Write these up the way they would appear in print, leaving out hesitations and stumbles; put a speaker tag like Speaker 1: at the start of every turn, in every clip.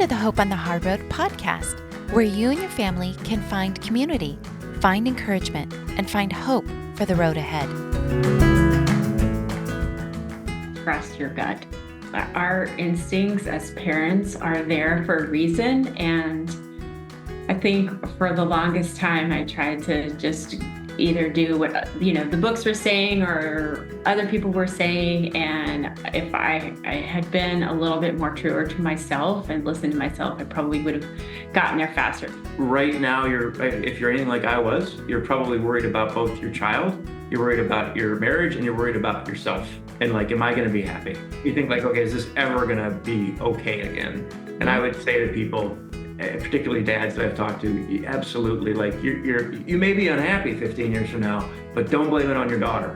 Speaker 1: to the Hope on the Hard Road podcast, where you and your family can find community, find encouragement, and find hope for the road ahead.
Speaker 2: Trust your gut. Our instincts as parents are there for a reason, and I think for the longest time I tried to just either do what the books were saying or other people were saying, and if I had been a little bit more truer to myself and listened to myself, I probably would have gotten there faster.
Speaker 3: Right now, if you're anything like I was, you're probably worried about both your child, you're worried about your marriage, and you're worried about yourself. And like, am I going to be happy? You think like, okay, is this ever going to be okay again? And I would say to people, particularly dads that I've talked to, absolutely, like you may be unhappy 15 years from now, but don't blame it on your daughter.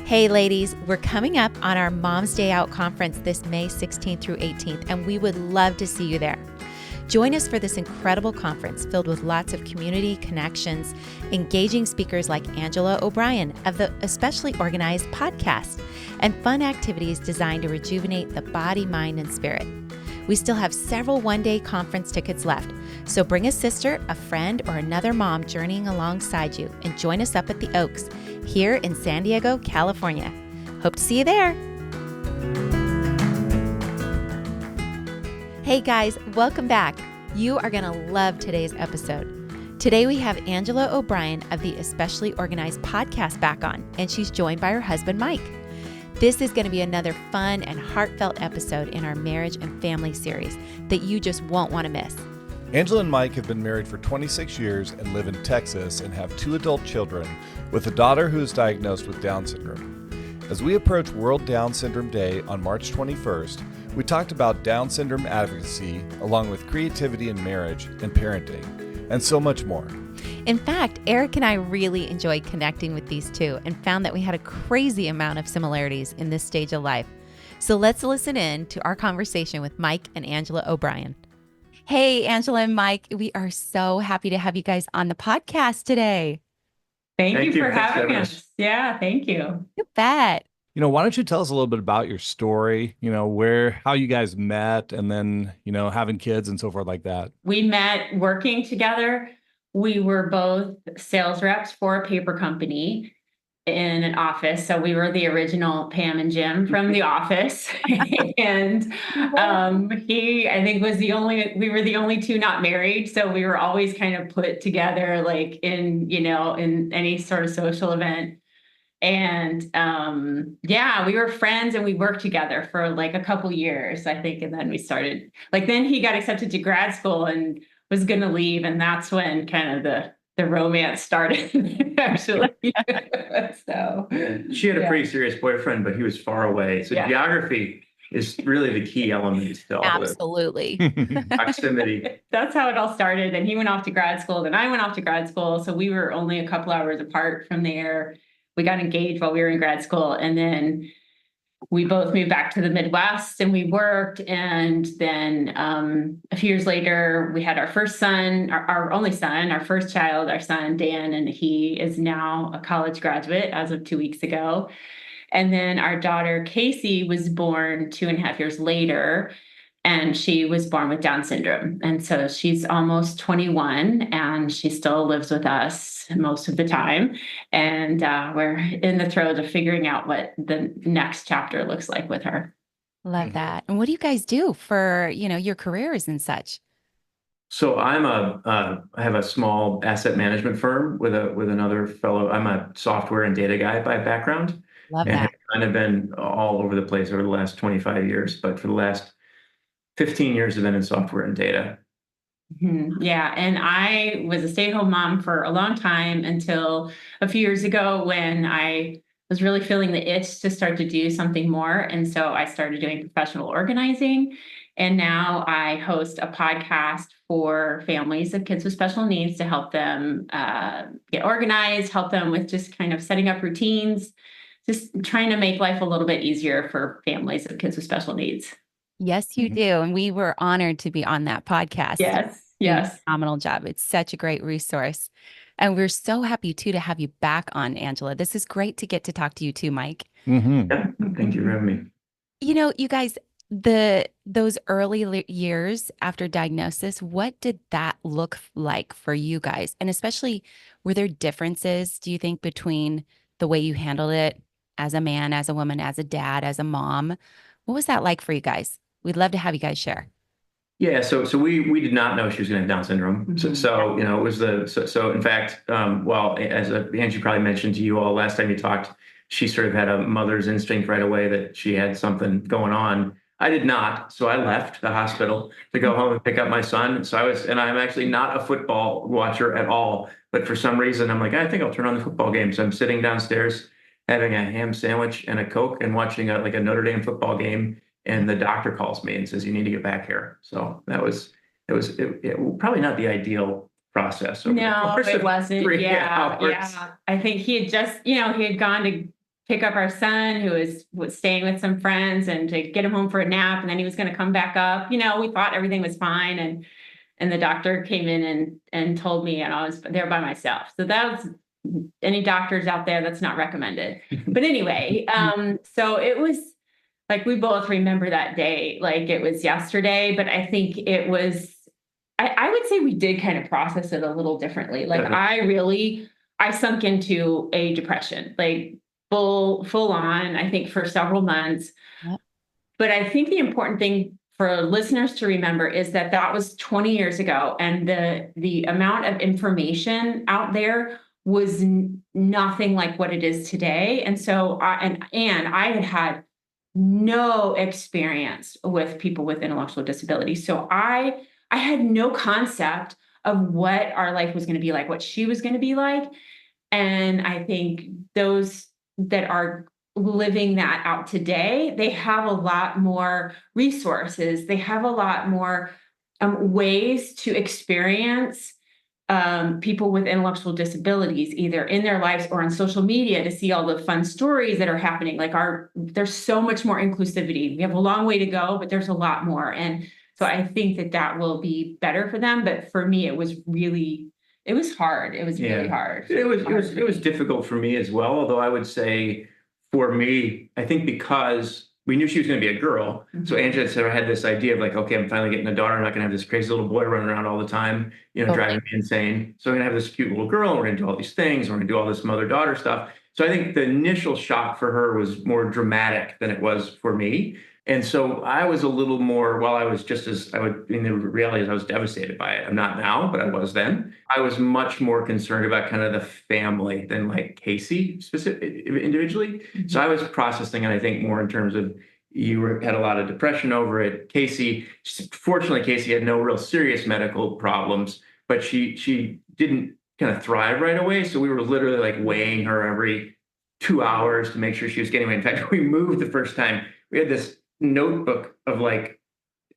Speaker 1: Hey ladies, we're coming up on our Mom's Day Out conference this May 16th through 18th, and we would love to see you there. Join us for this incredible conference filled with lots of community connections, engaging speakers like Angela O'Brien of the Especially Organized podcast, and fun activities designed to rejuvenate the body, mind, and spirit. We still have several one-day conference tickets left, so bring a sister, a friend, or another mom journeying alongside you and join us up at the Oaks here in San Diego, California. Hope to see you there. Hey guys, welcome back. You are going to love today's episode. Today we have Angela O'Brien of the Especially Organized podcast back on, and she's joined by her husband, Mike. This is going to be another fun and heartfelt episode in our marriage and family series that you just won't want to miss.
Speaker 4: Angela and Mike have been married for 26 years and live in Texas and have 2 adult children with a daughter who is diagnosed with Down syndrome. As we approach World Down Syndrome Day on March 21st, we talked about Down syndrome advocacy, along with creativity in marriage and parenting, and so much more.
Speaker 1: In fact, Eric and I really enjoyed connecting with these two and found that we had a crazy amount of similarities in this stage of life. So let's listen in to our conversation with Mike and Angela O'Brien. Hey, Angela and Mike, we are so happy to have you guys on the podcast today.
Speaker 2: Thank you for having us. Yeah, thank you.
Speaker 1: You bet.
Speaker 4: Why don't you tell us a little bit about your story, how you guys met, and then, having kids and so forth like that.
Speaker 2: We met working together. We were both sales reps for a paper company in an office. So we were the original Pam and Jim from The Office. And he, I think, we were the only 2 not married. So we were always kind of put together like in any sort of social event. And we were friends and we worked together for like a couple years, I think. And then we started, then he got accepted to grad school and was going to leave. And that's when kind of the romance started, actually. So
Speaker 3: she had a pretty serious boyfriend, but he was far away. So geography is really the key element to all this.
Speaker 1: Absolutely.
Speaker 3: Proximity.
Speaker 2: That's how it all started. And he went off to grad school, then I went off to grad school. So we were only a couple hours apart from there. We got engaged while we were in grad school, and then we both moved back to the Midwest and we worked. And then a few years later, we had our first son, our only son, our first child, our son, Dan, and he is now a college graduate as of 2 weeks ago. And then our daughter, Casey, was born 2.5 years later, and she was born with Down syndrome. And so she's almost 21 and she still lives with us most of the time. And we're in the throes of figuring out what the next chapter looks like with her.
Speaker 1: Love that. And what do you guys do for, your careers and such?
Speaker 3: So I have a small asset management firm with another fellow. I'm a software and data guy by background.
Speaker 1: Love
Speaker 3: and
Speaker 1: that.
Speaker 3: have kind of been all over the place over the last 25 years, but for the last 15 years I've been in software and data.
Speaker 2: Mm-hmm. Yeah. And I was a stay-at-home mom for a long time until a few years ago when I was really feeling the itch to start to do something more. And so I started doing professional organizing. And now I host a podcast for families of kids with special needs to help them get organized, help them with just kind of setting up routines, just trying to make life a little bit easier for families of kids with special needs.
Speaker 1: Yes, you do. And we were honored to be on that podcast.
Speaker 2: Yes.
Speaker 1: Phenomenal job. It's such a great resource. And we're so happy too to have you back on, Angela. This is great to get to talk to you too, Mike.
Speaker 4: Mm-hmm.
Speaker 3: Yeah, thank you for having me.
Speaker 1: You guys, those early years after diagnosis, what did that look like for you guys? And especially, were there differences, do you think, between the way you handled it as a man, as a woman, as a dad, as a mom? What was that like for you guys? We'd love to have you guys share.
Speaker 3: Yeah, so we did not know she was going to have Down syndrome. So it was so in fact, well, as Angie probably mentioned to you all last time you talked, she sort of had a mother's instinct right away that she had something going on. I did not, so I left the hospital to go home and pick up my son. And I'm actually not a football watcher at all, but for some reason I'm like, I think I'll turn on the football game. So I'm sitting downstairs having a ham sandwich and a Coke and watching a Notre Dame football game, and the doctor calls me and says, "You need to get back here." So it probably not the ideal process.
Speaker 2: No, it wasn't.
Speaker 3: 3 hours.
Speaker 2: Yeah. I think he had just, he had gone to pick up our son who was staying with some friends and to get him home for a nap. And then he was going to come back up. We thought everything was fine. And the doctor came in and told me, and I was there by myself. So that was, any doctors out there, that's not recommended. But anyway, so it was, like, we both remember that day like it was yesterday, but I think it was, I would say we did kind of process it a little differently. Like, I sunk into a depression, like full on, I think, for several months.
Speaker 1: Yep.
Speaker 2: But I think the important thing for listeners to remember is that that was 20 years ago, and the amount of information out there was nothing like what it is today. And so I had no experience with people with intellectual disabilities. So I had no concept of what our life was going to be like, what she was going to be like. And I think those that are living that out today, they have a lot more resources. They have a lot more ways to experience people with intellectual disabilities, either in their lives or on social media, to see all the fun stories that are happening. Like, there's so much more inclusivity. We have a long way to go, but there's a lot more. And so I think that will be better for them. But for me, it was hard. It was really hard.
Speaker 3: It was difficult for me as well. Although I would say for me, I think because we knew she was going to be a girl. So Angela said I had this idea of like, okay, I'm finally getting a daughter. I'm not going to have this crazy little boy running around all the time, driving me insane. So I'm going to have this cute little girl, and we're going to do all these things. We're going to do all this mother-daughter stuff. So I think the initial shock for her was more dramatic than it was for me. And so I was a little more, while I was just as, the reality is I was devastated by it. I'm not now, but I was then. I was much more concerned about kind of the family than like Casey individually. So I was processing it, I think, more in terms of had a lot of depression over it. Fortunately, Casey had no real serious medical problems, but she didn't kind of thrive right away. So we were literally like weighing her every 2 hours to make sure she was getting away. In fact, we moved the first time. We had this notebook of like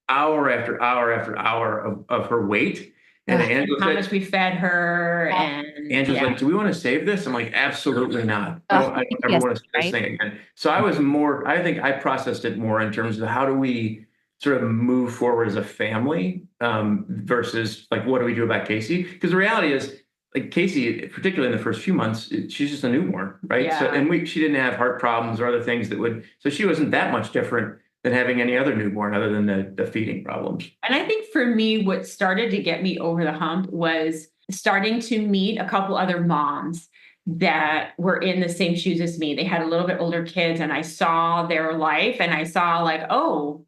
Speaker 3: hour after hour after hour of her weight. And
Speaker 2: how much we fed her. And
Speaker 3: Angela's like, "Do we want to save this?" I'm like, "Absolutely not. I don't ever want to see this thing again." So I think I processed it more in terms of how do we sort of move forward as a family versus like, what do we do about Casey? Because the reality is, like, Casey, particularly in the first few months, she's just a newborn, right?
Speaker 2: Yeah.
Speaker 3: So, and she didn't have heart problems or other things so she wasn't that much different than having any other newborn other than the feeding problems.
Speaker 2: And I think for me, what started to get me over the hump was starting to meet a couple other moms that were in the same shoes as me. They had a little bit older kids, and I saw their life, and I saw like, oh,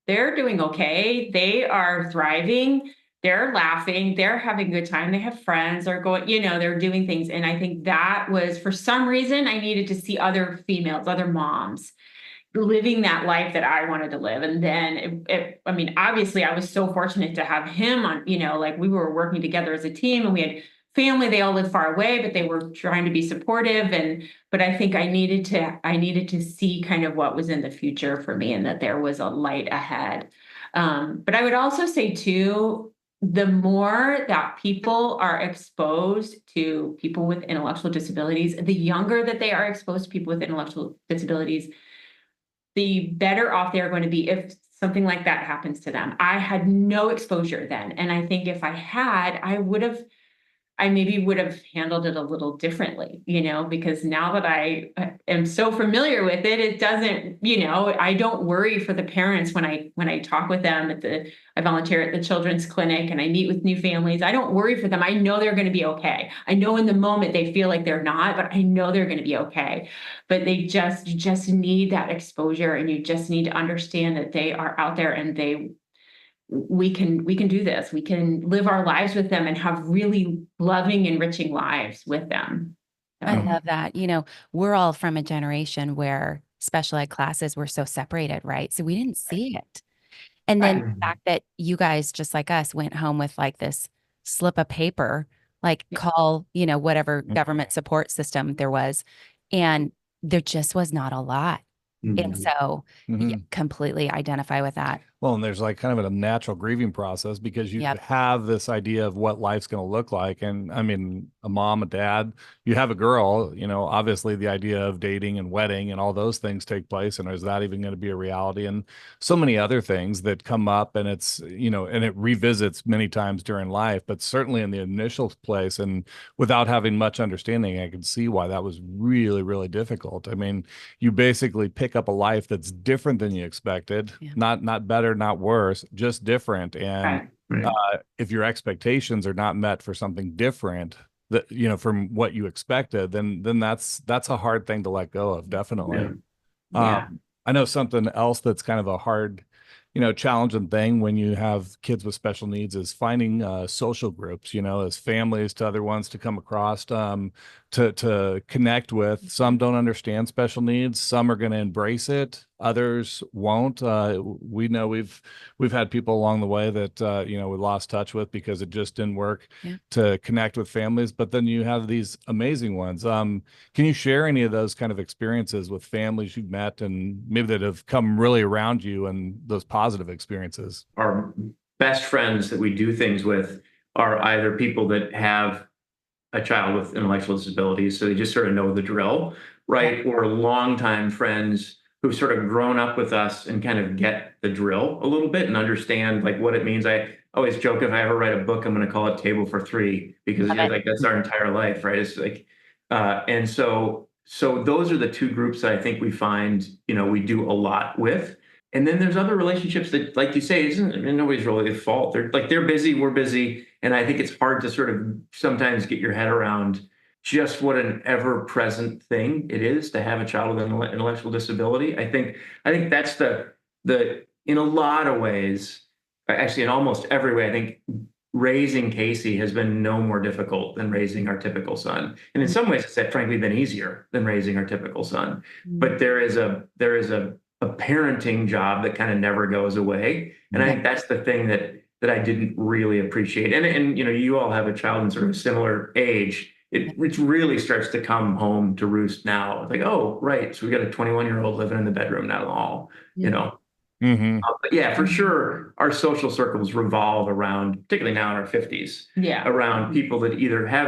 Speaker 2: they're doing okay. They are thriving. They're laughing. They're having a good time. They have friends. They're going, they're doing things. And I think that was, for some reason, I needed to see other females, other moms living that life that I wanted to live. And then obviously I was so fortunate to have him on, like, we were working together as a team, and we had family. They all lived far away, but they were trying to be supportive. But I think I needed to see kind of what was in the future for me, and that there was a light ahead. But I would also say too, the more that people are exposed to people with intellectual disabilities, the younger that they are exposed to people with intellectual disabilities, the better off they're going to be if something like that happens to them. I had no exposure then. And I think if I had, I maybe would have handled it a little differently, because now that I am so familiar with it. It doesn't, I don't worry for the parents when I talk with them I volunteer at the children's clinic and I meet with new families. I don't worry for them. I know they're going to be okay. I know in the moment they feel like they're not, but I know they're going to be okay. But you just need that exposure, and you just need to understand that they are out there, and we can do this. We can live our lives with them and have really loving, enriching lives with them.
Speaker 1: I love that. We're all from a generation where special ed classes were so separated, right? So we didn't see it. And then the fact that you guys, just like us, went home with like this slip of paper, like call, whatever government support system there was. And there just was not a lot. And so completely identify with that.
Speaker 4: Well, and there's like kind of a natural grieving process because you
Speaker 1: Yep.
Speaker 4: have this idea of what life's going to look like. And I mean, a mom, a dad, you have a girl, obviously the idea of dating and wedding and all those things take place. And is that even going to be a reality? And so many other things that come up, and it's, and it revisits many times during life, but certainly in the initial place and without having much understanding, I can see why that was really, really difficult. I mean, you basically pick up a life that's different than you expected, not better, not worse, just different. And if your expectations are not met for something different, that from what you expected, then that's a hard thing to let go of, definitely. I know something else that's kind of a hard challenging thing when you have kids with special needs is finding social groups, as families to other ones to come across, to connect with. Some don't understand special needs. Some are going to embrace it. Others won't. We know we've had people along the way that we lost touch with because it just didn't work to connect with families. But then you have these amazing ones. Can you share any of those kind of experiences with families you've met and maybe that have come really around you and those positive experiences?
Speaker 3: Our best friends that we do things with are either people that have a child with intellectual disabilities, so they just sort of know the drill, right? Or longtime friends who've sort of grown up with us and kind of get the drill a little bit and understand like what it means. I always joke, if I ever write a book, I'm going to call it Table for Three, because like that's our entire life, right? It's like, and so those are the two groups that I think we find, we do a lot with. And then there's other relationships that, like you say, isn't nobody's really at fault. They're busy, we're busy. And I think it's hard to sort of sometimes get your head around just what an ever-present thing it is to have a child with an intellectual disability. I think that's the in a lot of ways, actually in almost every way, I think raising Casey has been no more difficult than raising our typical son. And in some ways, it's frankly been easier than raising our typical son. But there is a parenting job that kind of never goes away. And I think that's the thing that I didn't really appreciate. And you all have a child in sort of a similar age. It really starts to come home to roost now. It's like, oh, right. So we got a 21-year-old living in the bedroom down the hall, But yeah, for sure, our social circles revolve around, particularly now in our 50s, around people that either have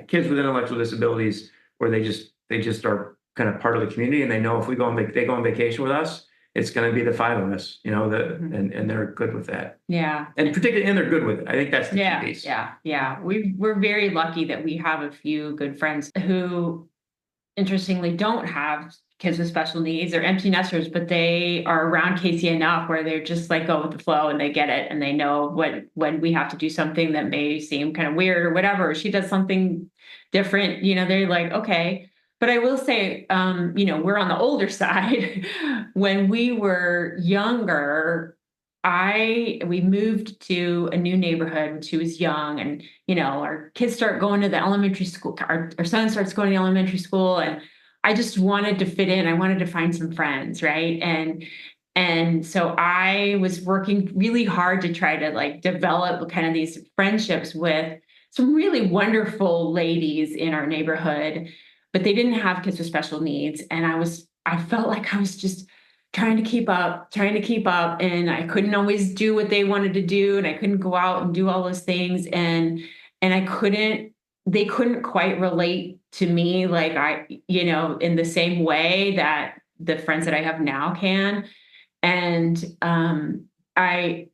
Speaker 3: kids with intellectual disabilities, or they just are kind of part of the community, and they know if they go on vacation with us, it's going to be the five of us, and they're good with that.
Speaker 2: Yeah.
Speaker 3: And they're good with it. I think that's the key piece.
Speaker 2: Yeah. We're very lucky that we have a few good friends who, interestingly, don't have kids with special needs or empty nesters, but they are around Casey enough where they're just like go with the flow, and they get it, and they know when we have to do something that may seem kind of weird or whatever, she does something different, they're like, okay. But I will say, we're on the older side. When we were younger, we moved to a new neighborhood when she was young, and, our kids start going to the elementary school. Our son starts going to elementary school, and I just wanted to fit in. I wanted to find some friends, right? And so I was working really hard to try to like develop kind of these friendships with some really wonderful ladies in our neighborhood, but they didn't have kids with special needs. And I felt like I was just trying to keep up, and I couldn't always do what they wanted to do, and I couldn't go out and do all those things. And they couldn't quite relate to me like in the same way that the friends that I have now can. And I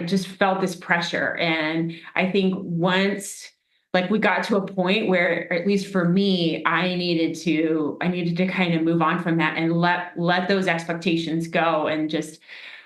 Speaker 2: just felt this pressure. And I think once, like we got to a point where, at least for me, I needed to kind of move on from that and let those expectations go and just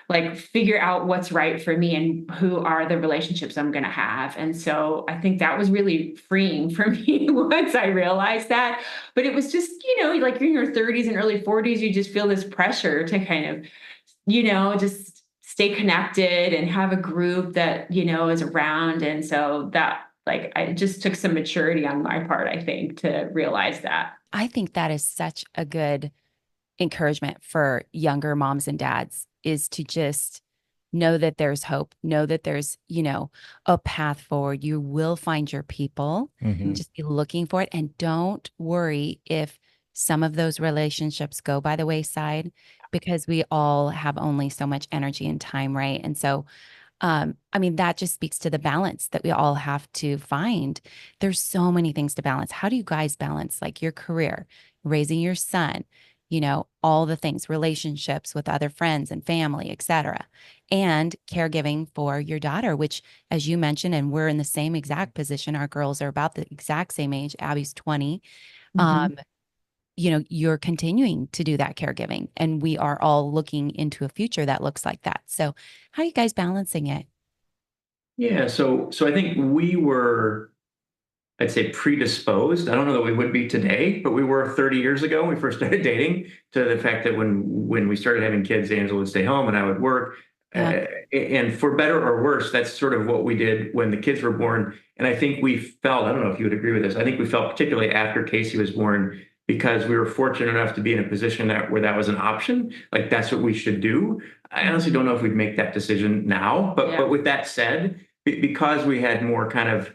Speaker 2: like figure out what's right for me and who are the relationships I'm going to have. And so I think that was really freeing for me once I realized that. But it was just, like you're in your 30s and early 40s, you just feel this pressure to kind of, just stay connected and have a group that, is around. And so that, like, I just took some maturity on my part, I think, to realize that.
Speaker 1: I think that is such a good encouragement for younger moms and dads, is to just know that there's hope, know that there's, a path forward. You will find your people. Just be looking for it. And don't worry if some of those relationships go by the wayside, because we all have only so much energy and time, right? And so that just speaks to the balance that we all have to find. There's so many things to balance. How do you guys balance like your career, raising your son, all the things, relationships with other friends and family, etc., and caregiving for your daughter, which, as you mentioned, and we're in the same exact position. Our girls are about the exact same age. Abby's 20. You're continuing to do that caregiving, and we are all looking into a future that looks like that. So how are you guys balancing it?
Speaker 3: Yeah. So I think we were, I'd say, predisposed. I don't know that we would be today, but we were 30 years ago when we first started dating, to the fact that when we started having kids, Angela would stay home and I would work.
Speaker 1: Yeah.
Speaker 3: And for better or worse, that's sort of what we did when the kids were born. And I think we felt, I don't know if you would agree with this, I think we felt, particularly after Casey was born, because we were fortunate enough to be in a position where that was an option, like that's what we should do. I honestly don't know if we'd make that decision now, but with that said, because we had more kind of,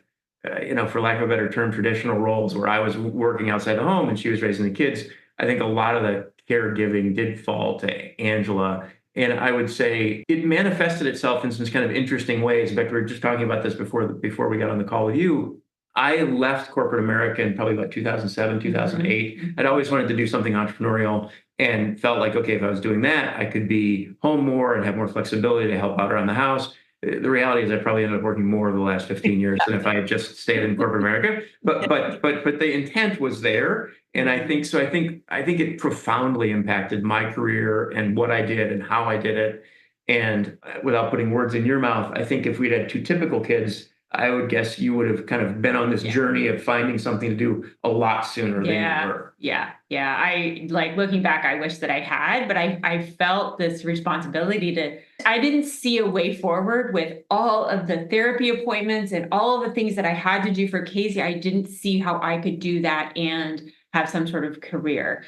Speaker 3: for lack of a better term, traditional roles where I was working outside the home and she was raising the kids, I think a lot of the caregiving did fall to Angela. And I would say it manifested itself in some kind of interesting ways. In fact, we were just talking about this before we got on the call with you. I left corporate America in probably about 2007, 2008. I'd always wanted to do something entrepreneurial and felt like, okay, if I was doing that, I could be home more and have more flexibility to help out around the house. The reality is I probably ended up working more over the last 15 years than if I had just stayed in corporate America. But the intent was there. And I think it profoundly impacted my career and what I did and how I did it. And without putting words in your mouth, I think if we'd had two typical kids, I would guess you would have kind of been on this journey of finding something to do a lot sooner than you were.
Speaker 2: Yeah. I, like, looking back, I wish that I had, but I felt this responsibility I didn't see a way forward with all of the therapy appointments and all of the things that I had to do for Casey. I didn't see how I could do that and have some sort of career.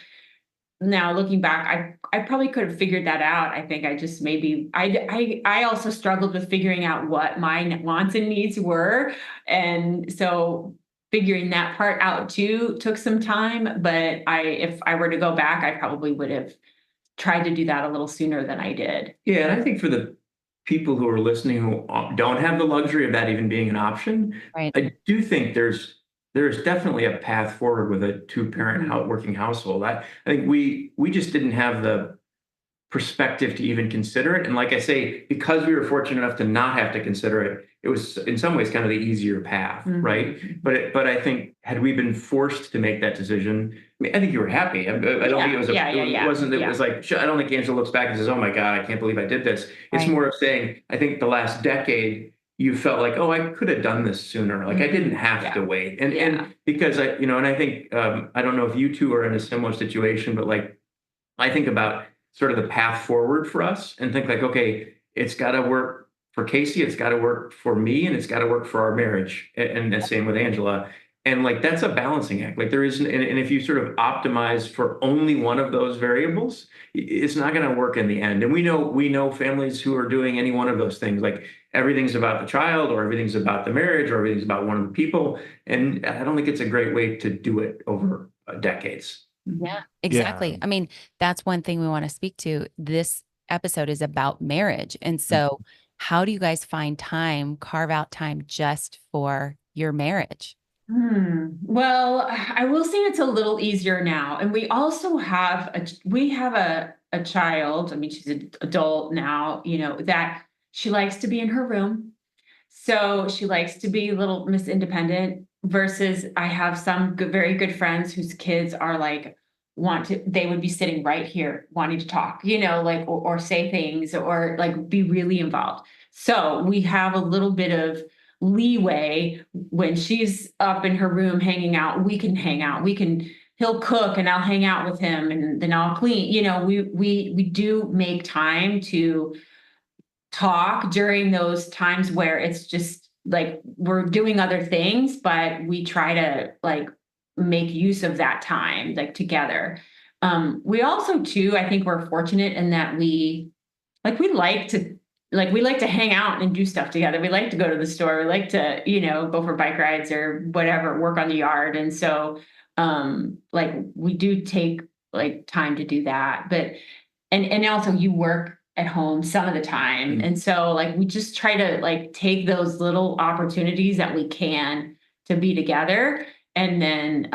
Speaker 2: Now, looking back, I probably could have figured that out. I think I just I also struggled with figuring out what my wants and needs were. And so figuring that part out too took some time. But if I were to go back, I probably would have tried to do that a little sooner than I did.
Speaker 3: Yeah. And I think for the people who are listening who don't have the luxury of that even being an option,
Speaker 1: Right.
Speaker 3: I do think there's definitely a path forward with a two-parent working household. I think we just didn't have the perspective to even consider it. And like I say, because we were fortunate enough to not have to consider it, it was in some ways kind of the easier path, right? But I think had we been forced to make that decision, I think you were happy. I don't think it was it wasn't. It was like, I don't think Angela looks back and says, "Oh my God, I can't believe I did this." It's more of saying, I think the last decade, you felt like, oh, I could have done this sooner. Like I didn't have to wait. And because and I think, I don't know if you two are in a similar situation, but like, I think about sort of the path forward for us and think like, okay, it's got to work for Casey. It's got to work for me, and it's got to work for our marriage. And the same with Angela. And like, that's a balancing act. Like there isn't, and if you sort of optimize for only one of those variables, it's not going to work in the end. And we know families who are doing any one of those things. Like everything's about the child, or everything's about the marriage, or everything's about one of the people. And I don't think it's a great way to do it over decades.
Speaker 1: Yeah, exactly.
Speaker 4: Yeah.
Speaker 1: I mean, that's one thing we want to speak to. This episode is about marriage. And so how do you guys carve out time just for your marriage?
Speaker 2: Well, I will say it's a little easier now. And we also have a child. I mean, she's an adult now, that she likes to be in her room. So she likes to be a little Miss Independent. versus I have some very good friends whose kids are like, they would be sitting right here wanting to talk, like, or say things or like be really involved. So we have a little bit of leeway when she's up in her room hanging out. We can hang out. He'll cook and I'll hang out with him and then I'll clean. We do make time to talk during those times where it's just like we're doing other things, but we try to like make use of that time like together. We also too, I think we're fortunate in that we like to hang out and do stuff together. We like to go to the store. We like to, go for bike rides or whatever, work on the yard. And so like we do take like time to do that. But and also you work at home some of the time. And so like we just try to like take those little opportunities that we can to be together and then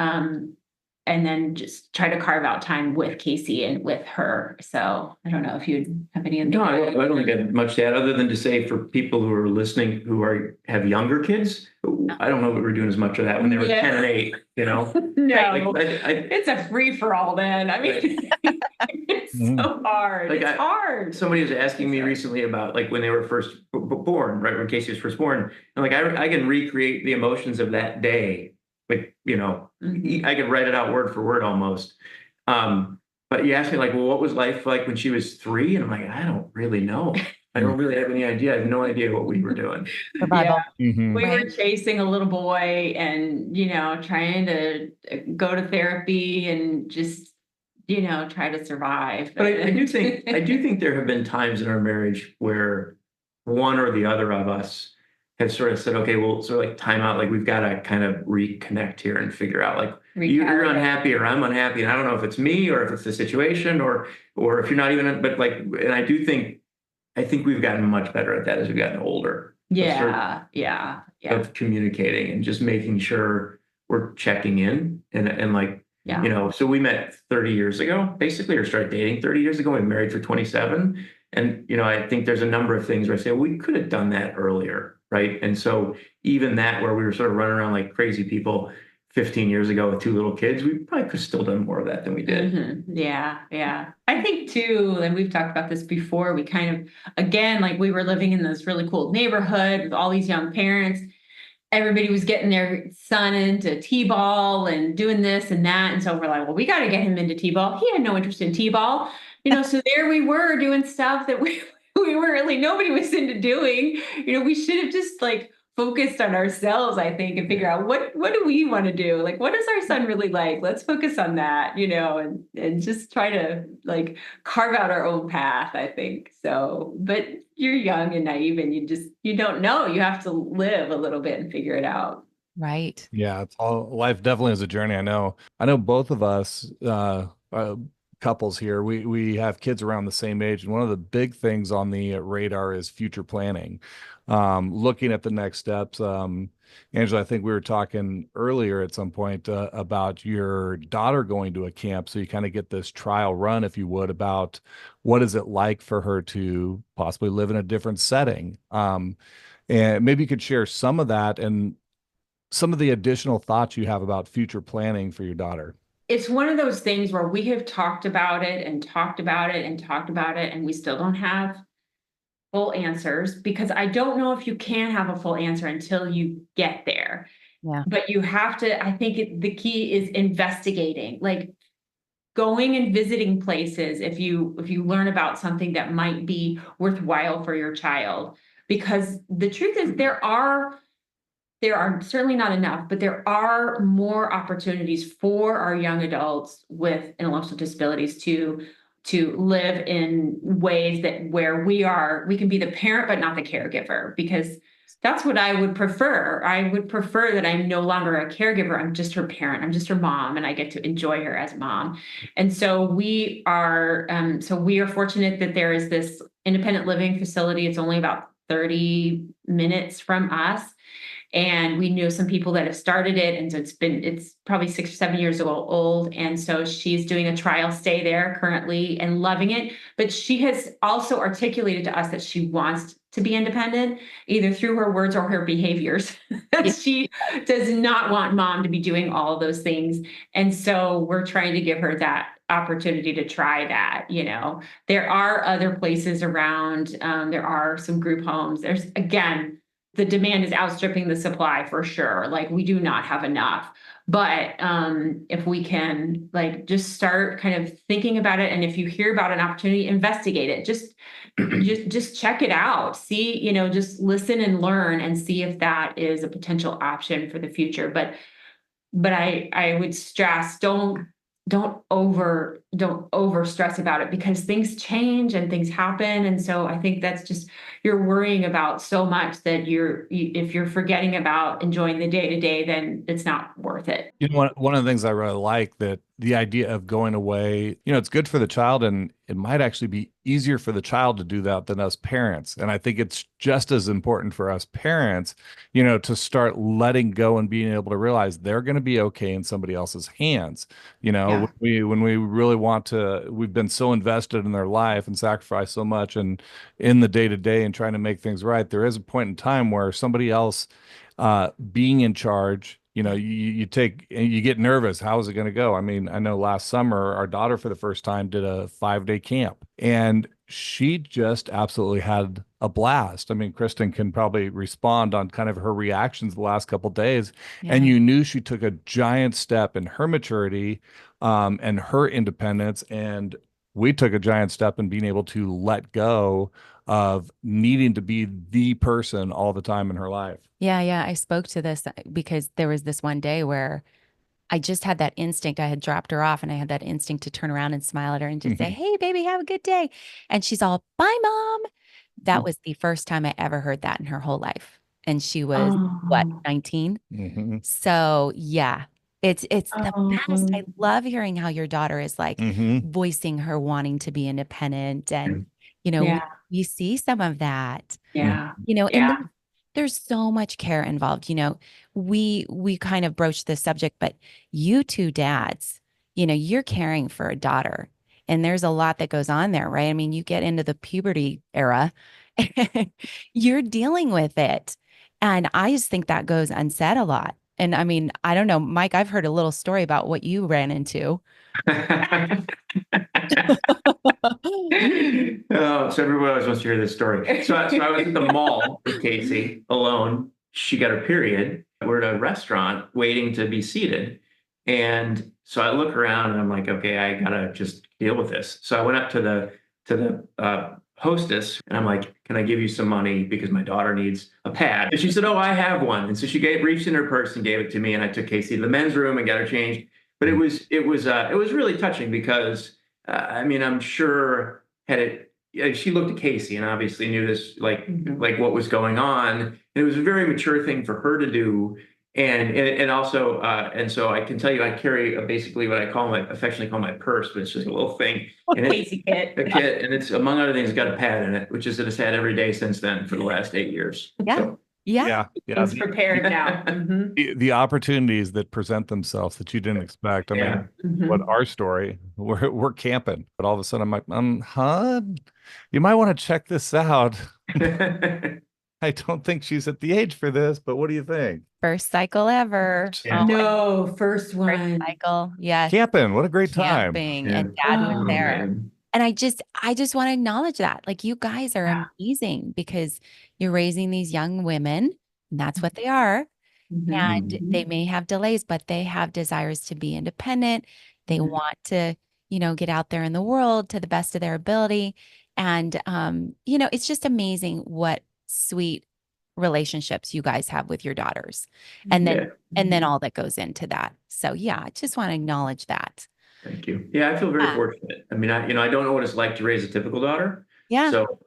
Speaker 2: just try to carve out time with Casey and with her. So I don't know if you'd have any.
Speaker 3: No, I don't think I have much to add other than to say for people who are listening who have younger kids, I don't know what we're doing as much of that when they were 10 and 8,
Speaker 2: No, it's a free for all then. I mean, it's so hard. It's hard.
Speaker 3: Somebody was asking me recently about like when they were first born, right? When Casey was first born. And like I can recreate the emotions of that day. Like, I could write it out word for word almost. But you asked me like, well, what was life like when she was 3? And I'm like, I don't really know. I don't really have any idea. I have no idea what we were doing.
Speaker 1: Survival.
Speaker 2: Yeah. We were chasing a little boy and, trying to go to therapy and just, try to survive.
Speaker 3: But I do think there have been times in our marriage where one or the other of us have sort of said, okay, well, sort of like time out, like we've got to kind of reconnect here and figure out like you're unhappy or I'm unhappy. And I don't know if it's me or if it's the situation or if you're not even, but like, and I think we've gotten much better at that as we've gotten older.
Speaker 2: Yeah.
Speaker 3: Of communicating and just making sure we're checking in and like, so we met 30 years ago, basically, or started dating 30 years ago. We were married for 27. And, I think there's a number of things where I say, well, we could have done that earlier. Right. And so even that where we were sort of running around like crazy people 15 years ago with 2 little kids, we probably could have still done more of that than we did.
Speaker 2: Mm-hmm. Yeah. I think too, and we've talked about this before, we kind of, again, like we were living in this really cool neighborhood with all these young parents. Everybody was getting their son into T-ball and doing this and that. And so we're like, well, we got to get him into T-ball. He had no interest in T-ball. So there we were doing stuff that we weren't really, nobody was into doing. We should have just like focused on ourselves, I think, and figure out what do we want to do? Like, what does our son really like? Let's focus on that, and just try to like carve out our own path, I think. So, but you're young and naive and you don't know. You have to live a little bit and figure it out.
Speaker 1: Right.
Speaker 4: Yeah, it's all life definitely is a journey. I know both of us, couples here, we have kids around the same age, and one of the big things on the radar is future planning, looking at the next steps. Angela, I think we were talking earlier at some point about your daughter going to a camp, so you kind of get this trial run, if you would, about what is it like for her to possibly live in a different setting, and maybe you could share some of that and some of the additional thoughts you have about future planning for your daughter.
Speaker 2: It's one of those things where we have talked about it and talked about it and talked about it, and we still don't have full answers because I don't know if you can have a full answer until you get there.
Speaker 1: Yeah.
Speaker 2: But you have to, I think the key is investigating, like going and visiting places if you learn about something that might be worthwhile for your child. Because the truth is there are certainly not enough, but there are more opportunities for our young adults with intellectual disabilities to live in ways where we can be the parent, but not the caregiver, because that's what I would prefer. I would prefer that I'm no longer a caregiver. I'm just her parent. I'm just her mom, and I get to enjoy her as mom. And so we are fortunate that there is this independent living facility. It's only about 30 minutes from us. And we knew some people that have started it. And so it's probably 6 or 7 years old. And so she's doing a trial stay there currently and loving it. But she has also articulated to us that she wants to be independent, either through her words or her behaviors. She does not want mom to be doing all of those things. And so we're trying to give her that opportunity to try that. There are other places around. There are some group homes. There's, again, the demand is outstripping the supply for sure. Like, we do not have enough. But if we can just start kind of thinking about it, and if you hear about an opportunity, investigate it. Just check it out. See, just listen and learn and see if that is a potential option for the future. But I would stress, don't over stress about it, because things change and things happen. And so I think that's just, you're worrying about so much that if you're forgetting about enjoying the day to day, then it's not worth it.
Speaker 4: One of the things I really like, that the idea of going away, it's good for the child, and it might actually be easier for the child to do that than us parents. And I think it's just as important for us parents, to start letting go and being able to realize they're going to be okay in somebody else's hands.
Speaker 2: Yeah.
Speaker 4: When we really want to, we've been so invested in their life and sacrificed so much and in the day to day and trying to make things right. There is a point in time where somebody else being in charge, you get nervous. How is it going to go? I mean, I know last summer, our daughter for the first time did a 5-day camp, and she just absolutely had a blast. I mean, Kristen can probably respond on kind of her reactions the last couple of days.
Speaker 1: Yeah.
Speaker 4: And you knew she took a giant step in her maturity, and her independence. And we took a giant step in being able to let go of needing to be the person all the time in her life.
Speaker 1: Yeah. I spoke to this because there was this one day where I just had that instinct. I had dropped her off and I had that instinct to turn around and smile at her and just say, "Hey, baby, have a good day." And she's all, "Bye, mom." That was the first time I ever heard that in her whole life. And she was, what, 19?
Speaker 4: Mm-hmm.
Speaker 1: So yeah, it's the best. I love hearing how your daughter is voicing her wanting to be independent. And, we see some of that,
Speaker 2: Yeah.
Speaker 1: and there's so much care involved. We kind of broached this subject, but you two dads, you're caring for a daughter, and there's a lot that goes on there, right? I mean, you get into the puberty era, and you're dealing with it. And I just think that goes unsaid a lot. And I mean, I don't know, Mike, I've heard a little story about what you ran into.
Speaker 3: Oh, so everybody always wants to hear this story. So I was at the mall with Casey alone. She got her period. We're at a restaurant waiting to be seated. And so I look around and I'm like, okay, I gotta just deal with this. So I went up to the hostess and I'm like, can I give you some money because my daughter needs a pad? And she said, oh, I have one. And so she reached in her purse and gave it to me. And I took Casey to the men's room and got her changed. But it was really touching because I mean, I'm sure she looked at Casey and obviously knew this, like what was going on. And it was a very mature thing for her to do. And also, and so I can tell you, I carry basically what I affectionately call my purse, but it's just a little thing. And
Speaker 2: Casey kit.
Speaker 3: A kit, and it's, among other things, got a pad in it, which is that it's had every day since then for the last 8 years.
Speaker 1: Yeah.
Speaker 3: So,
Speaker 1: Yeah.
Speaker 2: It's prepared now.
Speaker 4: The opportunities that present themselves that you didn't expect. I mean, what our story, we're camping, but all of a sudden I'm like, you might want to check this out. I don't think she's at the age for this, but what do you think?
Speaker 1: First cycle ever.
Speaker 3: Yeah.
Speaker 2: No, first one.
Speaker 1: First cycle. Yes.
Speaker 4: Camping. What a great time.
Speaker 1: Camping. And dad was there.
Speaker 3: Man.
Speaker 1: And I just want to acknowledge that. Like, you guys are amazing because you're raising these young women, and that's what they are. And they may have delays, but they have desires to be independent. They want to, get out there in the world to the best of their ability. And, it's just amazing what sweet relationships you guys have with your daughters. And then all that goes into that. So yeah, I just want to acknowledge that.
Speaker 3: Thank you. Yeah, I feel very fortunate. I mean, I don't know what it's like to raise a typical daughter.
Speaker 1: Yeah.
Speaker 3: So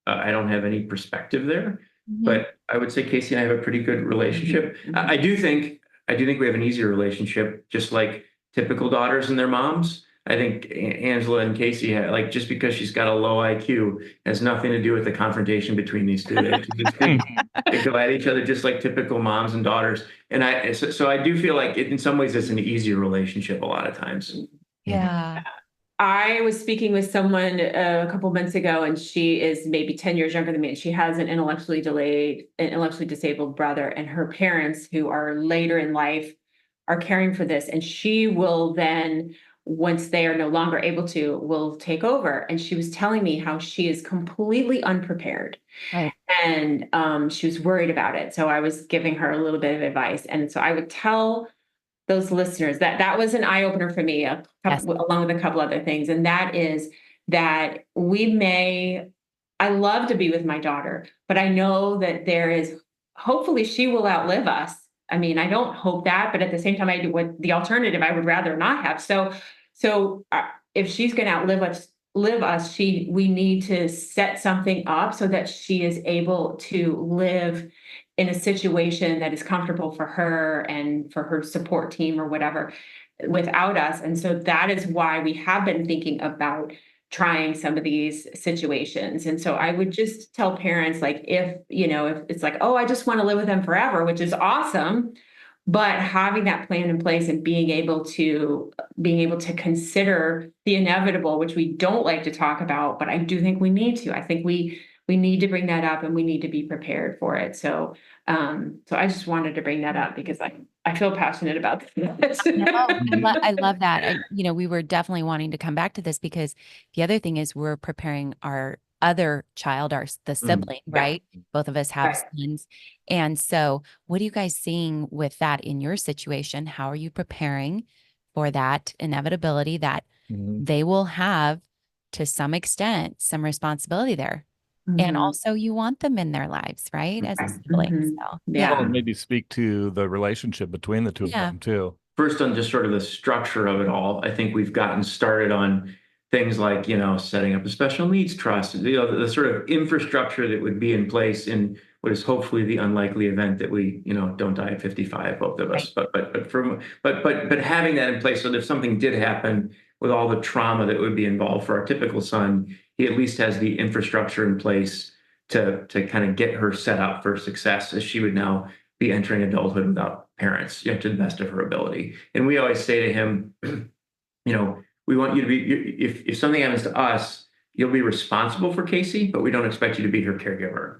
Speaker 3: I don't have any perspective there, but I would say Casey and I have a pretty good relationship. I do think we have an easier relationship, just like typical daughters and their moms. I think Angela and Casey had, like, just because she's got a low IQ has nothing to do with the confrontation between these two. They go at each other just like typical moms and daughters. And so I do feel like in some ways it's an easier relationship a lot of times.
Speaker 1: Yeah.
Speaker 2: I was speaking with someone a couple months ago, and she is maybe 10 years younger than me, and she has an intellectually disabled brother, and her parents, who are later in life, are caring for this. And she will then, once they are no longer able to, will take over. And she was telling me how she is completely unprepared.
Speaker 1: Right.
Speaker 2: And she was worried about it. So I was giving her a little bit of advice. And so I would tell those listeners that was an eye opener for me, along with a couple other things. And that is that I love to be with my daughter, but I know that hopefully she will outlive us. I mean, I don't hope that, but at the same time, I do what the alternative I would rather not have. So if she's going to live us, we need to set something up so that she is able to live in a situation that is comfortable for her and for her support team or whatever without us. And so that is why we have been thinking about trying some of these situations. And so I would just tell parents, like, if it's like, oh, I just want to live with them forever, which is awesome, but having that plan in place and being able to consider the inevitable, which we don't like to talk about, but I do think we need to. I think we need to bring that up, and we need to be prepared for it. So I just wanted to bring that up because I feel passionate about this.
Speaker 1: I love that. We were definitely wanting to come back to this because the other thing is we're preparing our other child, the sibling, right? Both of us have sons. And so what are you guys seeing with that in your situation? How are you preparing for that inevitability that they will have, to some extent, some responsibility there? And also you want them in their lives, right? As a sibling. So,
Speaker 4: Well, and maybe speak to the relationship between the two of them too.
Speaker 3: First, on just sort of the structure of it all, I think we've gotten started on things like, setting up a special needs trust, the sort of infrastructure that would be in place in what is hopefully the unlikely event that we, don't die at 55, both of us. Right. But having that in place so that if something did happen, with all the trauma that would be involved for our typical son, he at least has the infrastructure in place to kind of get her set up for success, as she would now be entering adulthood without parents, to the best of her ability. And we always say to him, we want you to be, if something happens to us, you'll be responsible for Casey, but we don't expect you to be her caregiver.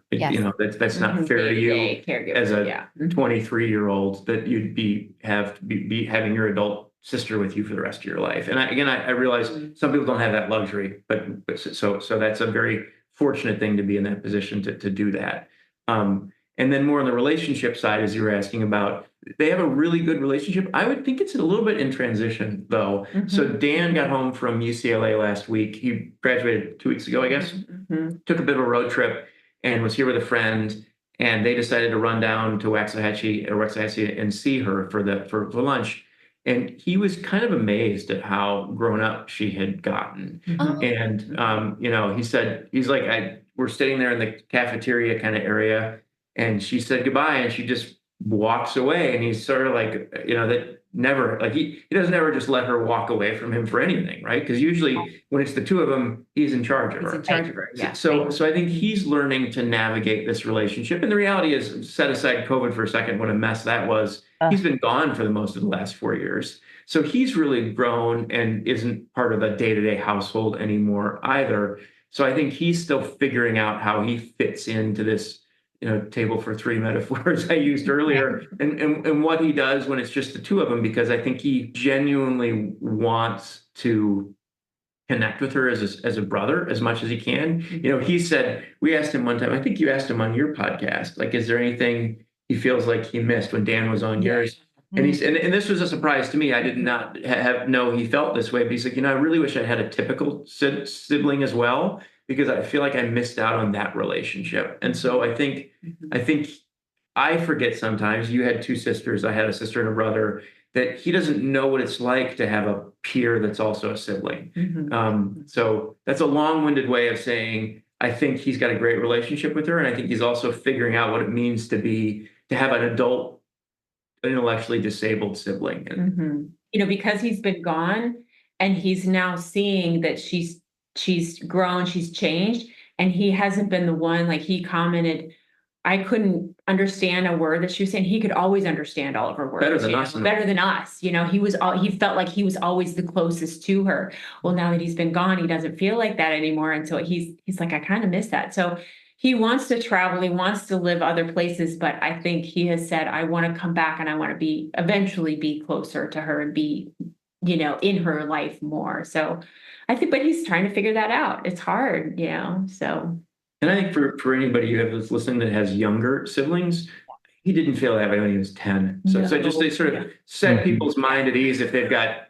Speaker 3: That's not fair to you as a 23-year-old, that you'd be having your adult sister with you for the rest of your life. And I realize some people don't have that luxury, but so that's a very fortunate thing to be in that position to do that. And then more on the relationship side, as you were asking about, they have a really good relationship. I would think it's a little bit in transition, though. So Dan got home from UCLA last week. He graduated 2 weeks ago, I guess. Took a bit of a road trip and was here with a friend. And they decided to run down to Waxahachie and see her for lunch. And he was kind of amazed at how grown up she had gotten. And he's like, we're sitting there in the cafeteria kind of area. And she said goodbye, and she just walks away. And he's sort of like, that never, like he doesn't ever just let her walk away from him for anything, right? Because usually when it's the two of them, he's in charge of her.
Speaker 2: He's in charge of her, yeah.
Speaker 3: So I think he's learning to navigate this relationship. And the reality is, set aside COVID for a second, what a mess that was. He's been gone for the most of the last 4 years. So he's really grown and isn't part of the day-to-day household anymore either. So I think he's still figuring out how he fits into this table for three metaphors I used earlier, and what he does when it's just the two of them, because I think he genuinely wants to connect with her as a brother as much as he can. He said, we asked him one time, I think you asked him on your podcast, like, is there anything he feels like he missed when Dan was on yours? And he said, and this was a surprise to me. I did not know he felt this way, but he's like, I really wish I had a typical sibling as well, because I feel like I missed out on that relationship. And so I think I forget sometimes, you had two sisters, I had a sister and a brother, that he doesn't know what it's like to have a peer that's also a sibling. So that's a long-winded way of saying, I think he's got a great relationship with her. And I think he's also figuring out what it means to have an adult, intellectually disabled sibling.
Speaker 2: Because he's been gone, And he's now seeing that she's grown, she's changed, and he hasn't been the one, like he commented, I couldn't understand a word that she was saying. He could always understand all of her words.
Speaker 3: Better than us.
Speaker 2: Better than us. He felt like he was always the closest to her. Well, now that he's been gone, he doesn't feel like that anymore. And so he's like, I kind of miss that. So he wants to travel, he wants to live other places, but I think he has said, I want to come back and I want to eventually be closer to her and be, in her life more. So I think, but he's trying to figure that out. It's hard, so.
Speaker 3: And I think for anybody who has listening that has younger siblings, he didn't feel that way when he was 10. So,
Speaker 2: No.
Speaker 3: so just they sort of set people's mind at ease if they've got,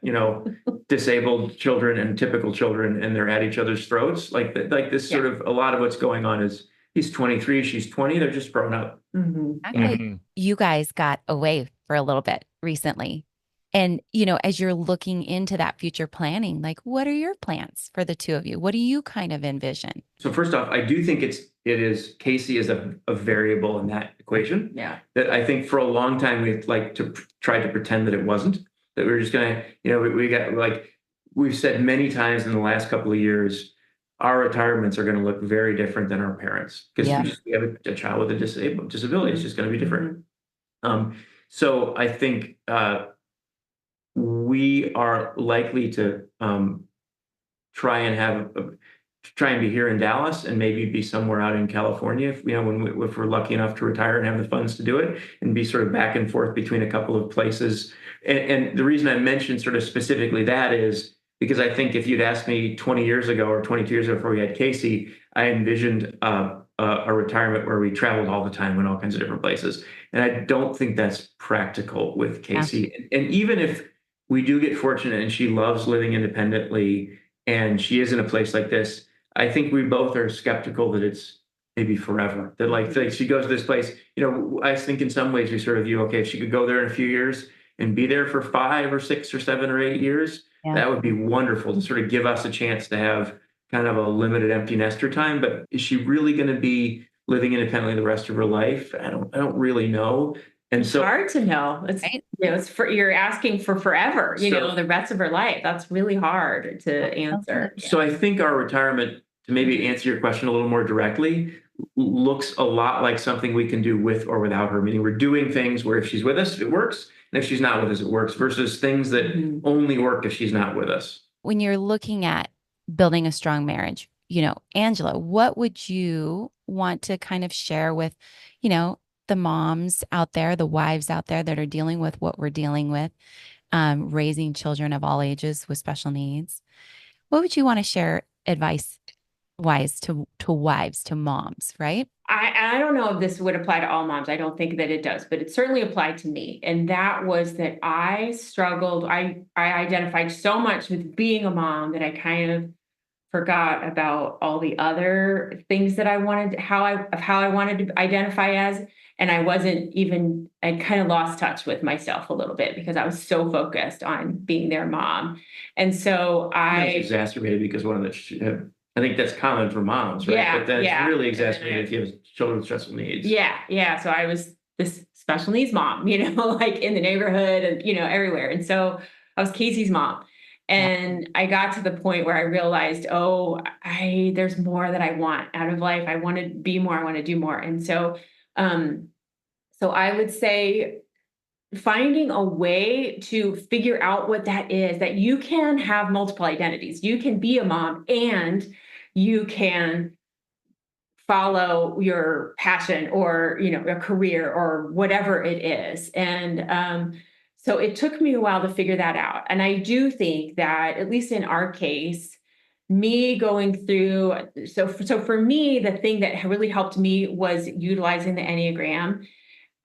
Speaker 3: disabled children and typical children and they're at each other's throats. Like this sort of, a lot of what's going on is he's 23, she's 20, they're just grown up.
Speaker 2: Mm-hmm.
Speaker 1: Actually, you guys got away for a little bit recently. And, as you're looking into that future planning, like, what are your plans for the two of you? What do you kind of envision?
Speaker 3: So first off, I do think Casey is a variable in that equation.
Speaker 2: Yeah.
Speaker 3: That I think for a long time, we'd like to try to pretend that it wasn't, that we were just going to, we got, like we've said many times in the last couple of years, our retirements are going to look very different than our parents because we have a child with a disability. It's just going to be different. So I think, we are likely to try and be here in Dallas and maybe be somewhere out in California if we're lucky enough to retire and have the funds to do it, and be sort of back and forth between a couple of places. And the reason I mentioned sort of specifically that is because I think if you'd asked me 20 years ago or 22 years ago before we had Casey, I envisioned a retirement where we traveled all the time in all kinds of different places. And I don't think that's practical with Casey. Yeah. And even if we do get fortunate and she loves living independently and she is in a place like this, I think we both are skeptical that it's maybe forever. That like she goes to this place, I think in some ways we sort of view, okay, if she could go there in a few years and be there for 5 or 6 or 7 or 8 years, that would be wonderful to sort of give us a chance to have kind of a limited empty nester time. But is she really going to be living independently the rest of her life? I don't really know. And
Speaker 2: it's hard to know. It's you're asking for forever, the rest of her life. That's really hard to answer.
Speaker 3: So I think our retirement, to maybe answer your question a little more directly, looks a lot like something we can do with or without her. Meaning we're doing things where if she's with us, it works. And if she's not with us, it works, versus things that only work if she's not with us.
Speaker 1: When you're looking at building a strong marriage, Angela, what would you want to kind of share with, the moms out there, the wives out there that are dealing with what we're dealing with, raising children of all ages with special needs? What would you want to share advice-wise to wives, to moms, right?
Speaker 2: I don't know if this would apply to all moms. I don't think that it does, but it certainly applied to me. And that was that I struggled. I identified so much with being a mom that I kind of forgot about all the other things that I wanted, how I wanted to identify as. And I kind of lost touch with myself a little bit because I was so focused on being their mom. And so
Speaker 3: That's exacerbated because I think that's common for moms, right?
Speaker 2: Yeah,
Speaker 3: but then it's really exacerbated if you have children with special needs.
Speaker 2: Yeah. So I was this special needs mom, like in the neighborhood and, everywhere. And so I was Casey's mom. And I got to the point where I realized, there's more that I want out of life. I want to be more. I want to do more. And so I would say finding a way to figure out what that is, that you can have multiple identities. You can be a mom and you can follow your passion or, a career or whatever it is. And so it took me a while to figure that out. And I do think that, at least in our case, me going through, so for me, the thing that really helped me was utilizing the Enneagram.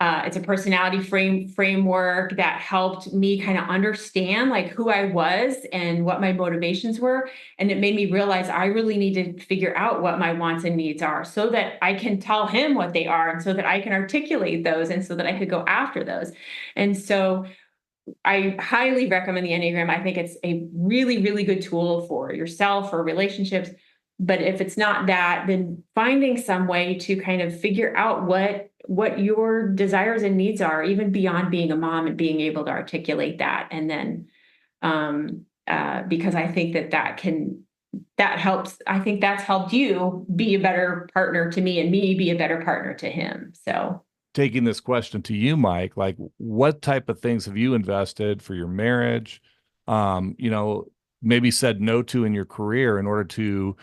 Speaker 2: It's a personality framework that helped me kind of understand like who I was and what my motivations were. And it made me realize I really need to figure out what my wants and needs are so that I can tell him what they are and so that I can articulate those and so that I could go after those. And so I highly recommend the Enneagram. I think it's a really, really good tool for yourself or relationships. But if it's not that, then finding some way to kind of figure out what your desires and needs are, even beyond being a mom, and being able to articulate that. And then because I think that helps. I think that's helped you be a better partner to me and me be a better partner to him. So
Speaker 4: Taking this question to you, Mike, like what type of things have you invested for your marriage? Maybe said no to in your career in order to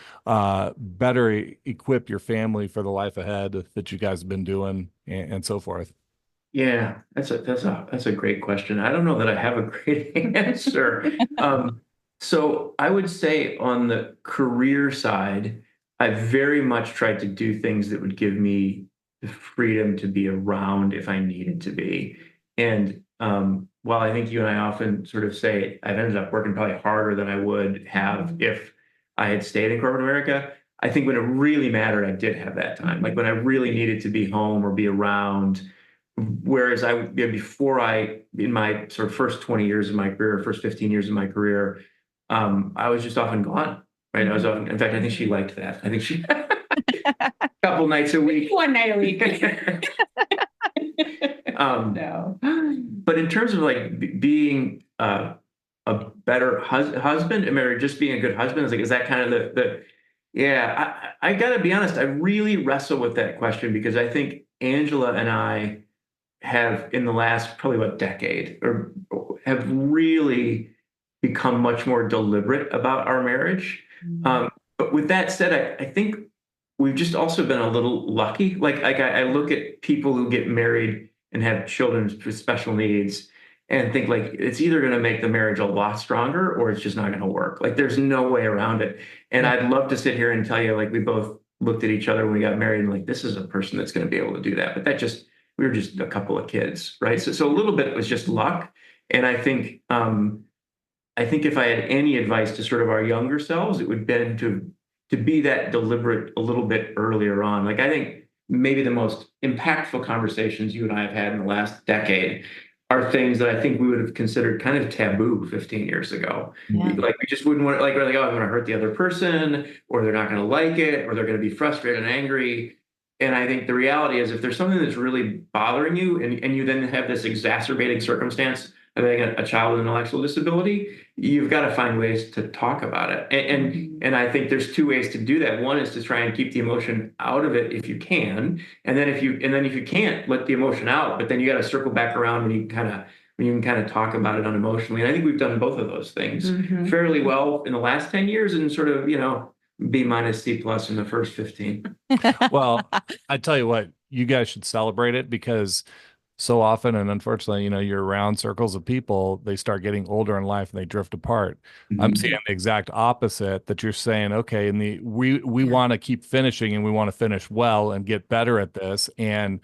Speaker 4: better equip your family for the life ahead that you guys have been doing and so forth.
Speaker 3: Yeah, that's a great question. I don't know that I have a great answer. So I would say on the career side, I very much tried to do things that would give me the freedom to be around if I needed to be. And while I think you and I often sort of say I've ended up working probably harder than I would have if I had stayed in corporate America, I think when it really mattered, I did have that time. Like when I really needed to be home or be around. Whereas in my sort of first 20 years of my career, first 15 years of my career, I was just often gone, right? I was often, in fact, I think she liked that. I think she, a couple nights a week.
Speaker 2: one night a week.
Speaker 3: No. But in terms of like being a better husband, I mean, just being a good husband, is that kind of yeah, I gotta be honest, I really wrestle with that question because I think Angela and I have in the last probably decade or have really become much more deliberate about our marriage. But with that said, I think we've just also been a little lucky. Like I look at people who get married and have children with special needs and think like it's either going to make the marriage a lot stronger or it's just not going to work. Like there's no way around it. And I'd love to sit here and tell you like we both looked at each other when we got married and like this is a person that's going to be able to do that. But we were just a couple of kids, right? So a little bit was just luck. And I think if I had any advice to sort of our younger selves, it would be to be that deliberate a little bit earlier on. Like I think maybe the most impactful conversations you and I have had in the last decade are things that I think we would have considered kind of taboo 15 years ago. Yeah. Like we just wouldn't want like we're like, oh, I'm going to hurt the other person, or they're not going to like it, or they're going to be frustrated and angry. And I think the reality is if there's something that's really bothering you and you then have this exacerbating circumstance of having a child with an intellectual disability, you've got to find ways to talk about it. And I think there's two ways to do that. One is to try and keep the emotion out of it if you can. And then if you can't, let the emotion out, but then you got to circle back around when you can kind of talk about it unemotionally. And I think we've done both of those things fairly well in the last 10 years and sort of, B minus C plus in the first 15.
Speaker 4: Well, I tell you what, you guys should celebrate it because so often, and unfortunately, you're around circles of people, they start getting older in life and they drift apart. I'm seeing the exact opposite that you're saying, okay, we want to keep finishing and we want to finish well and get better at this. And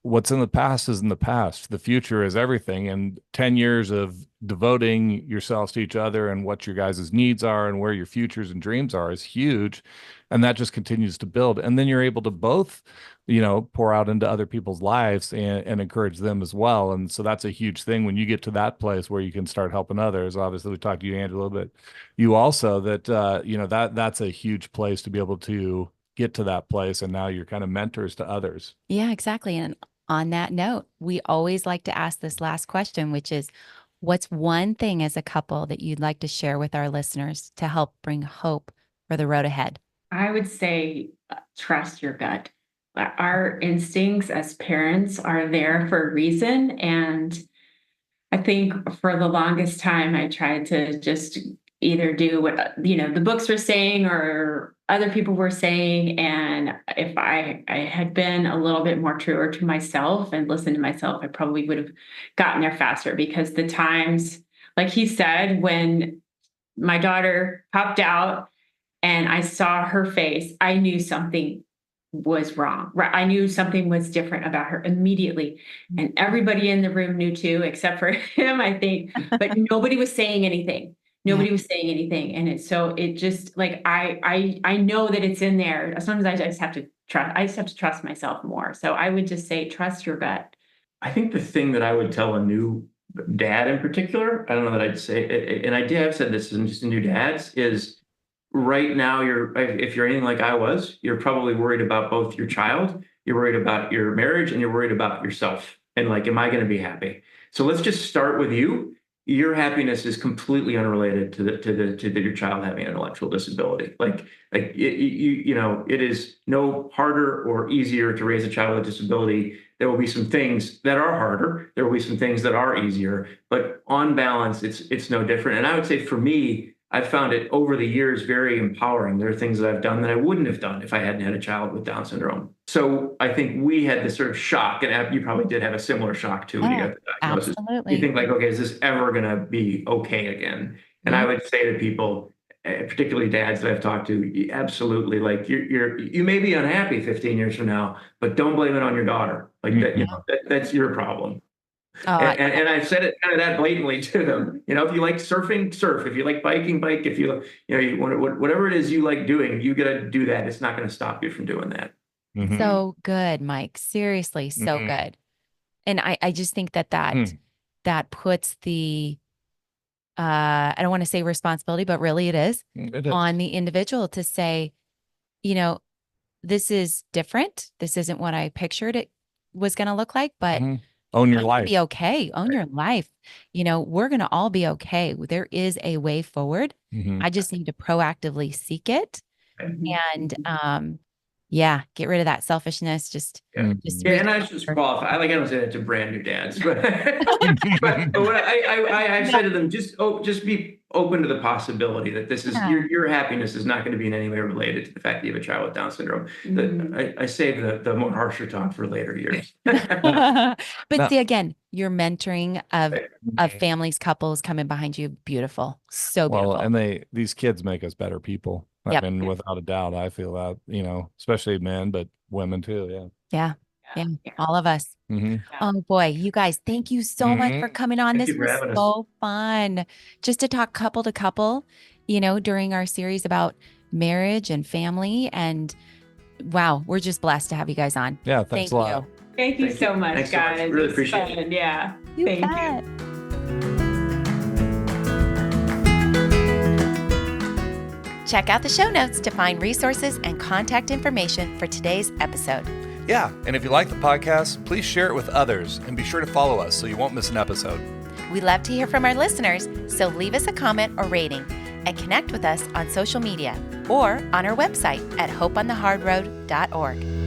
Speaker 4: what's in the past is in the past. The future is everything. And 10 years of devoting yourselves to each other and what your guys' needs are and where your futures and dreams are is huge. And that just continues to build. And then you're able to both, pour out into other people's lives and encourage them as well. And so that's a huge thing when you get to that place where you can start helping others. Obviously, we talked to you, Andrew, a little bit. You also that's a huge place to be able to get to that place. And now you're kind of mentors to others.
Speaker 1: Yeah, exactly. And on that note, we always like to ask this last question, which is, what's one thing as a couple that you'd like to share with our listeners to help bring hope for the road ahead?
Speaker 2: I would say trust your gut. Our instincts as parents are there for a reason. And I think for the longest time, I tried to just either do what, the books were saying or other people were saying. And if I had been a little bit more truer to myself and listened to myself, I probably would have gotten there faster because the times, like he said, when my daughter popped out and I saw her face, I knew something was wrong. I knew something was different about her immediately. And everybody in the room knew too, except for him, I think, but nobody was saying anything. Nobody was saying anything. And it just like, I know that it's in there. Sometimes I just have to trust myself more. So I would just say, trust your gut.
Speaker 3: I think the thing that I would tell a new dad in particular, I don't know that I'd say, and I've said this in just new dads, is right now if you're anything like I was, you're probably worried about both your child, you're worried about your marriage, and you're worried about yourself. And like, am I going to be happy? So let's just start with you your happiness is completely unrelated to your child having an intellectual disability. It is no harder or easier to raise a child with a disability. There will be some things that are harder. There will be some things that are easier, but on balance, it's no different. And I would say for me, I've found it over the years very empowering. There are things that I've done that I wouldn't have done if I hadn't had a child with Down syndrome. So I think we had this sort of shock, and you probably did have a similar shock too when you got the diagnosis.
Speaker 1: Absolutely.
Speaker 3: You think like, okay, is this ever going to be okay again? And I would say to people, particularly dads that I've talked to, absolutely, like you may be unhappy 15 years from now, but don't blame it on your daughter. Like that's your problem. And I've said it kind of that blatantly to them. If you like surfing, surf. If you like biking, bike. If you whatever it is you like doing, you got to do that. It's not going to stop you from doing that.
Speaker 4: Mhm.
Speaker 1: So good, Mike. Seriously, so good. And I just think that puts the, I don't want to say responsibility, but really it is on the individual to say, this is different. This isn't what I pictured it was going to look like, but
Speaker 4: own your
Speaker 1: I'm gonna
Speaker 4: life.
Speaker 1: be okay. Own your life. We're going to all be okay. There is a way forward. I just need to proactively seek it. And, get rid of that selfishness.
Speaker 3: And I just qualify. I don't say that to brand new dads, but what I've said to them, just be open to the possibility that this is your happiness is not going to be in any way related to the fact that you have a child with Down syndrome. I save the more harsher talk for later years.
Speaker 1: But see, again, your mentoring of families, couples coming behind you, beautiful, so beautiful.
Speaker 4: Well, and these kids make us better people.
Speaker 1: Yep.
Speaker 4: I mean, without a doubt, I feel that, especially men, but women too. Yeah.
Speaker 1: All of us. Oh boy, you guys, thank you so much for coming on. This was so fun just to talk couple to couple, during our series about marriage and family. And wow, we're just blessed to have you guys on.
Speaker 4: Yeah, thanks a lot.
Speaker 2: Thank you so much, guys.
Speaker 3: So much. Really appreciate it.
Speaker 2: Yeah.
Speaker 1: Thank
Speaker 2: you.
Speaker 1: Check out the show notes to find resources and contact information for today's episode.
Speaker 4: Yeah, and if you like the podcast, please share it with others and be sure to follow us so you won't miss an episode.
Speaker 1: We love to hear from our listeners, so leave us a comment or rating and connect with us on social media or on our website at hopeonthehardroad.org.